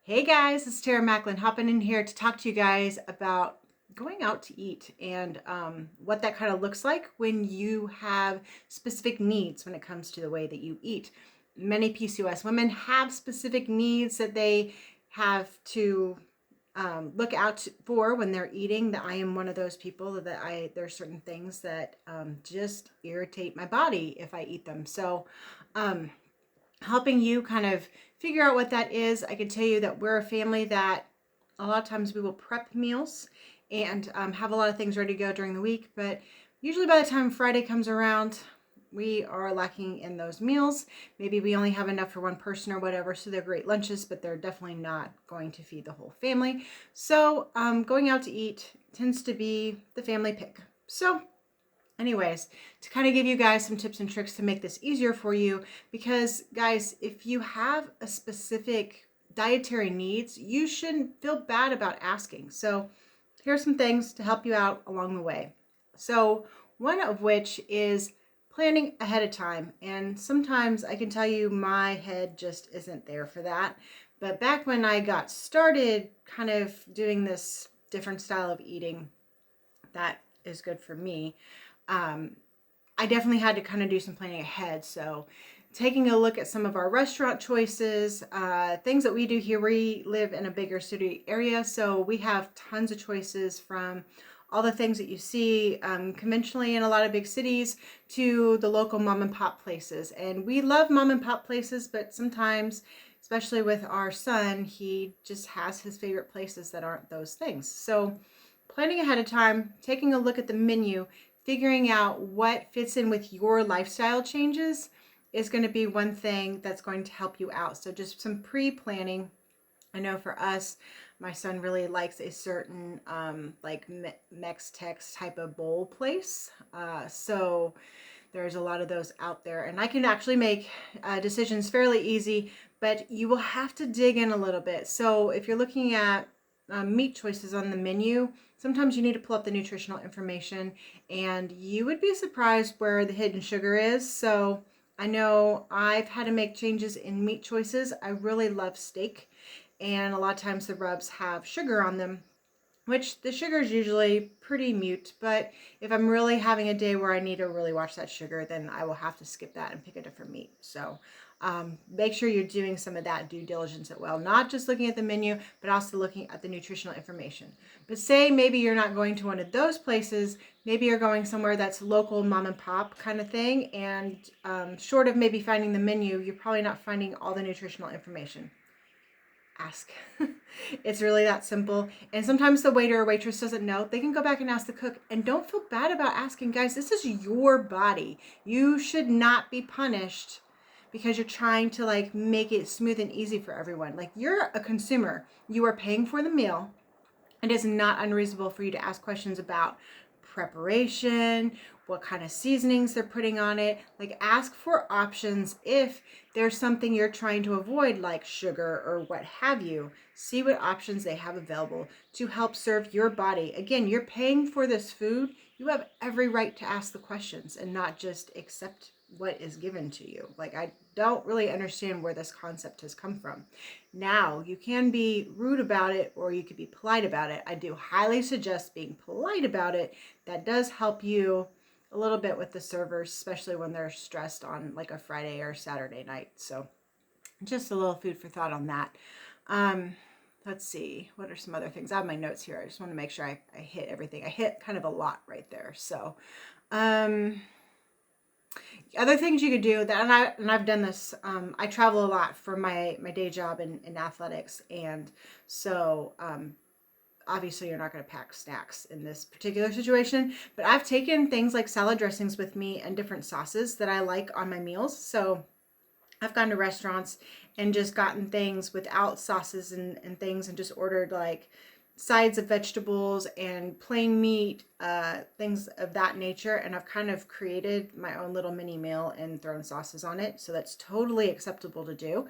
Hey guys, it's Tara Macklin hopping in here to talk to you guys about going out to eat and what that kind of looks like when you have specific needs when it comes to the way that you eat. Many PCOS women have specific needs that they have to look out for when they're eating. That I am one of those people that there are certain things that just irritate my body if I eat them. So helping you kind of figure out what that is. I can tell you that we're a family that a lot of times we will prep meals and have a lot of things ready to go during the week, but usually by the time Friday comes around, we are lacking in those meals. Maybe we only have enough for one person or whatever, so they're great lunches, but they're definitely not going to feed the whole family. So going out to eat tends to be the family pick. So anyways, to kind of give you guys some tips and tricks to make this easier for you, because guys, if you have a specific dietary needs, you shouldn't feel bad about asking. So here's some things to help you out along the way. So one of which is planning ahead of time. And sometimes I can tell you my head just isn't there for that. But back when I got started kind of doing this different style of eating that is good for me, I definitely had to kind of do some planning ahead. So taking a look at some of our restaurant choices, things that we do here. We live in a bigger city area, so we have tons of choices from all the things that you see conventionally in a lot of big cities to the local mom and pop places. And we love mom and pop places, but sometimes, especially with our son, he just has his favorite places that aren't those things. So planning ahead of time, taking a look at the menu, figuring out what fits in with your lifestyle changes is going to be one thing that's going to help you out. So just some pre-planning. I know for us, my son really likes a certain like Mex-Tex type of bowl place. So there's a lot of those out there, and I can actually make decisions fairly easy, but you will have to dig in a little bit. So if you're looking at meat choices on the menu, sometimes you need to pull up the nutritional information, and you would be surprised where the hidden sugar is. So I know I've had to make changes in meat choices. I really love steak, and a lot of times the rubs have sugar on them, which the sugar is usually pretty mute. But if I'm really having a day where I need to really watch that sugar, then I will have to skip that and pick a different meat. So make sure you're doing some of that due diligence as well, not just looking at the menu, but also looking at the nutritional information. But say maybe you're not going to one of those places, maybe you're going somewhere that's local mom and pop kind of thing, and short of maybe finding the menu, you're probably not finding all the nutritional information. Ask. It's really that simple. And sometimes the waiter or waitress doesn't know. They can go back and ask the cook. And don't feel bad about asking. Guys, this is your body. You should not be punished because you're trying to like make it smooth and easy for everyone. Like, you're a consumer. You are paying for the meal. It is not unreasonable for you to ask questions about preparation, what kind of seasonings they're putting on it. Like, ask for options if there's something you're trying to avoid, like sugar or what have you. See what options they have available to help serve your body. Again, you're paying for this food. You have every right to ask the questions and not just accept what is given to you. Like, I don't really understand where this concept has come from. Now, you can be rude about it or you could be polite about it. I do highly suggest being polite about it. That does help you a little bit with the servers, especially when they're stressed on like a Friday or Saturday night. So just a little food for thought on that. Let's see, what are some other things? I have my notes here. I just want to make sure I hit everything. I hit kind of a lot right there. So other things you could do that, and I've done this. I travel a lot for my day job in athletics, and so obviously you're not going to pack snacks in this particular situation. But I've taken things like salad dressings with me and different sauces that I like on my meals. So I've gone to restaurants and just gotten things without sauces and things, and just ordered like sides of vegetables and plain meat, things of that nature. And I've kind of created my own little mini meal and thrown sauces on it. So that's totally acceptable to do.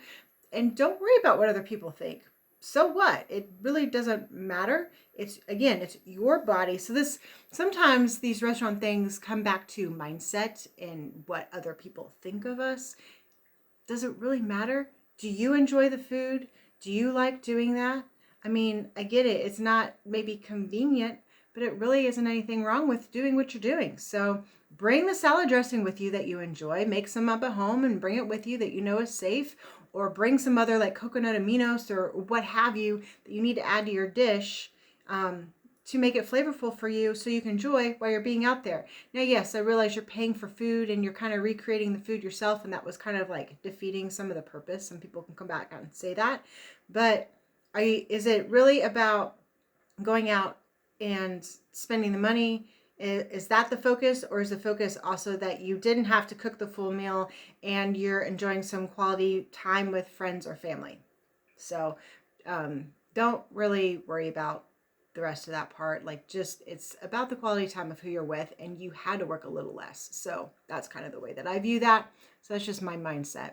And don't worry about what other people think. So what? It really doesn't matter. It's your body. So sometimes these restaurant things come back to mindset and what other people think of us. Does it really matter? Do you enjoy the food? Do you like doing that? I mean, I get it. It's not maybe convenient, but it really isn't anything wrong with doing what you're doing. So bring the salad dressing with you that you enjoy. Make some up at home and bring it with you that you know is safe. Or bring some other like coconut aminos or what have you that you need to add to your dish to make it flavorful for you so you can enjoy while you're being out there. Now, yes, I realize you're paying for food and you're kind of recreating the food yourself, and that was kind of like defeating some of the purpose. Some people can come back and say that. But is it really about going out and spending the money? Is that the focus, or is the focus also that you didn't have to cook the full meal and you're enjoying some quality time with friends or family? So don't really worry about the rest of that part. Like, just it's about the quality time of who you're with, and you had to work a little less. So that's kind of the way that I view that. So that's just my mindset.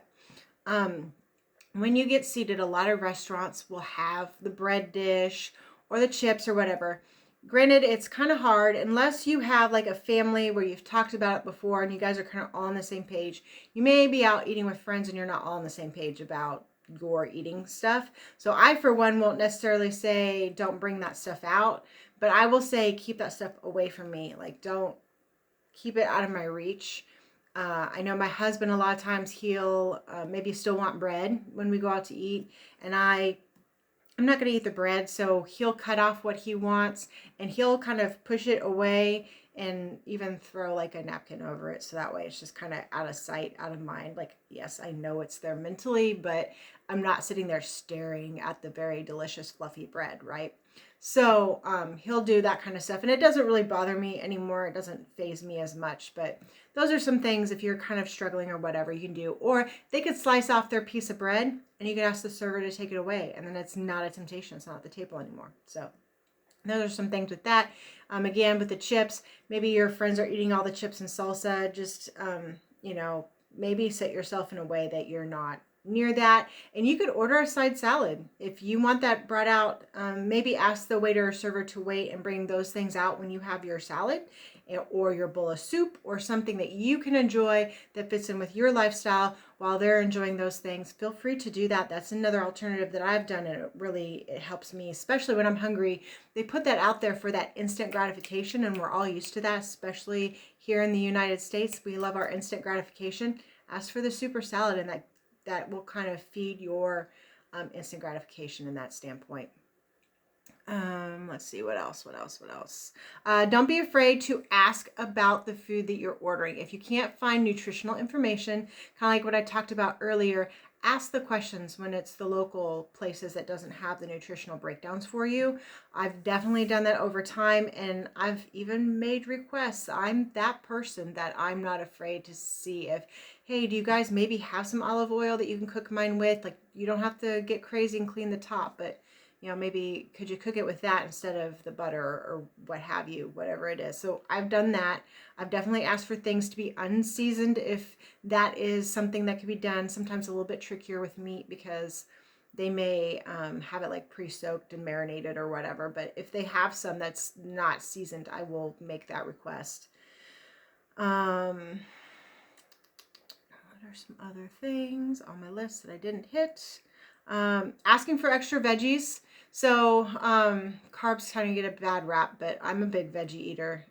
When you get seated, a lot of restaurants will have the bread dish or the chips or whatever. Granted, it's kind of hard unless you have like a family where you've talked about it before and you guys are kind of all on the same page. You may be out eating with friends and you're not all on the same page about your eating stuff. So I, for one, won't necessarily say don't bring that stuff out, but I will say keep that stuff away from me. Like, don't keep it out of my reach. I know my husband, a lot of times he'll maybe still want bread when we go out to eat, and I'm not going to eat the bread, so he'll cut off what he wants and he'll kind of push it away and even throw like a napkin over it, so that way it's just kind of out of sight, out of mind. Like, yes, I know it's there mentally, but I'm not sitting there staring at the very delicious fluffy bread, right? So he'll do that kind of stuff, and it doesn't really bother me anymore. It doesn't faze me as much, but those are some things if you're kind of struggling or whatever you can do. Or they could slice off their piece of bread and you could ask the server to take it away, and then it's not a temptation. It's not at the table anymore. So those are some things with that. Again, with the chips, maybe your friends are eating all the chips and salsa. Just, maybe set yourself in a way that you're not near that. And you could order a side salad. If you want that brought out, maybe ask the waiter or server to wait and bring those things out when you have your salad or your bowl of soup or something that you can enjoy that fits in with your lifestyle while they're enjoying those things. Feel free to do that. That's another alternative that I've done, and it helps me, especially when I'm hungry. They put that out there for that instant gratification, and we're all used to that, especially here in the United States. We love our instant gratification. Ask for the super salad, and that will kind of feed your instant gratification in that standpoint. Let's see, what else? Don't be afraid to ask about the food that you're ordering. If you can't find nutritional information, kind of like what I talked about earlier, ask the questions when it's the local places that doesn't have the nutritional breakdowns for you. I've definitely done that over time, and I've even made requests. I'm that person that I'm not afraid to see if, hey, do you guys maybe have some olive oil that you can cook mine with? Like, you don't have to get crazy and clean the top, but maybe could you cook it with that instead of the butter or what have you, whatever it is. So I've done that. I've definitely asked for things to be unseasoned if that is something that could be done. Sometimes a little bit trickier with meat because they may have it like pre-soaked and marinated or whatever. But if they have some that's not seasoned, I will make that request. What are some other things on my list that I didn't hit? Asking for extra veggies. So carbs kind of get a bad rap, but I'm a big veggie eater.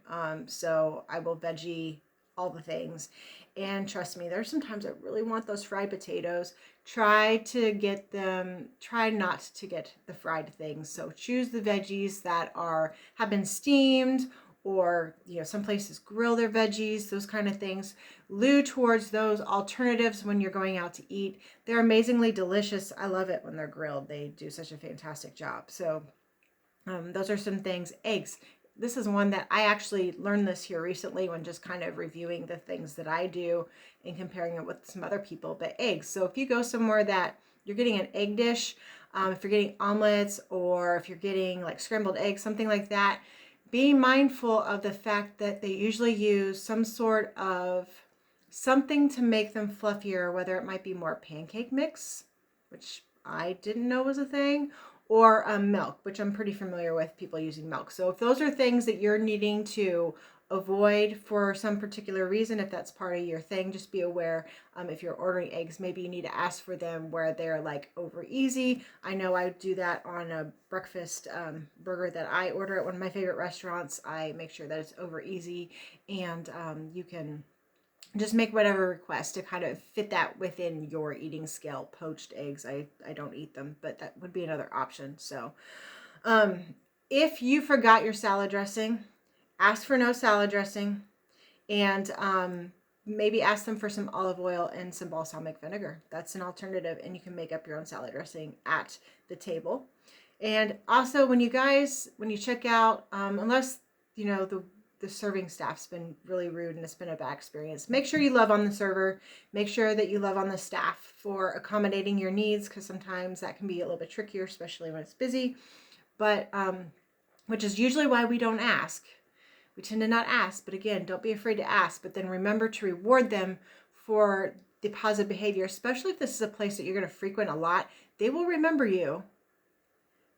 So I will veggie all the things. And trust me, there's sometimes I really want those fried potatoes. Try not to get the fried things. So choose the veggies that have been steamed, or some places grill their veggies, those kind of things. Lure towards those alternatives when you're going out to eat. They're amazingly delicious. I love it when they're grilled. They do such a fantastic job. So those are some things. Eggs. This is one that I actually learned this here recently when just kind of reviewing the things that I do and comparing it with some other people. But eggs. So if you go somewhere that you're getting an egg dish, if you're getting omelets, or if you're getting like scrambled eggs, something like that, be mindful of the fact that they usually use some sort of something to make them fluffier, whether it might be more pancake mix, which I didn't know was a thing, or milk, which I'm pretty familiar with people using milk. So if those are things that you're needing to avoid for some particular reason. If that's part of your thing, just be aware. If you're ordering eggs, maybe you need to ask for them where they're like over easy. I know I do that on a breakfast burger that I order at one of my favorite restaurants. I make sure that it's over easy, and you can just make whatever request to kind of fit that within your eating scale. Poached eggs, I don't eat them, but that would be another option. So if you forgot your salad dressing, ask for no salad dressing, and maybe ask them for some olive oil and some balsamic vinegar. That's an alternative, and you can make up your own salad dressing at the table. And also, when you check out, unless you know the serving staff's been really rude and it's been a bad experience, make sure you love on the server. Make sure that you love on the staff for accommodating your needs, because sometimes that can be a little bit trickier, especially when it's busy. But which is usually why we don't ask. We tend to not ask, but again, don't be afraid to ask. But then remember to reward them for the positive behavior, especially if this is a place that you're going to frequent a lot. They will remember you,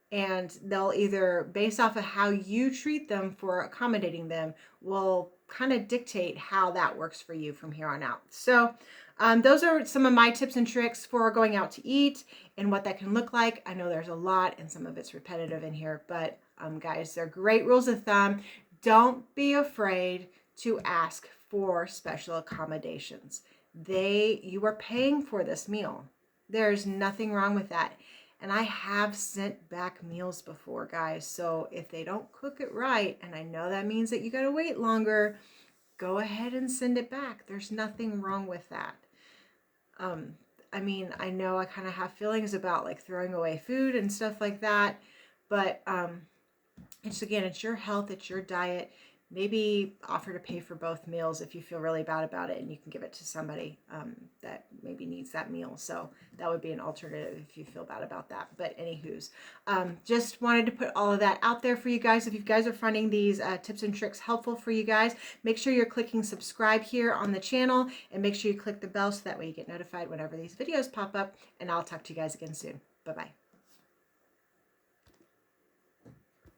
and they'll either, based off of how you treat them for accommodating them, will kind of dictate how that works for you from here on out. So those are some of my tips and tricks for going out to eat and what that can look like. I know there's a lot and some of it's repetitive in here, but guys, they're great rules of thumb. Don't be afraid to ask for special accommodations. You are paying for this meal. There's nothing wrong with that. And I have sent back meals before, guys. So if they don't cook it right, and I know that means that you got to wait longer, go ahead and send it back. There's nothing wrong with that. I mean, I know I kind of have feelings about like throwing away food and stuff like that, but it's your health, it's your diet. Maybe offer to pay for both meals if you feel really bad about it, and you can give it to somebody that maybe needs that meal. So that would be an alternative if you feel bad about that. But anywho's, just wanted to put all of that out there for you guys. If you guys are finding these tips and tricks helpful for you guys, make sure you're clicking subscribe here on the channel, and make sure you click the bell so that way you get notified whenever these videos pop up. And I'll talk to you guys again soon. Bye-bye.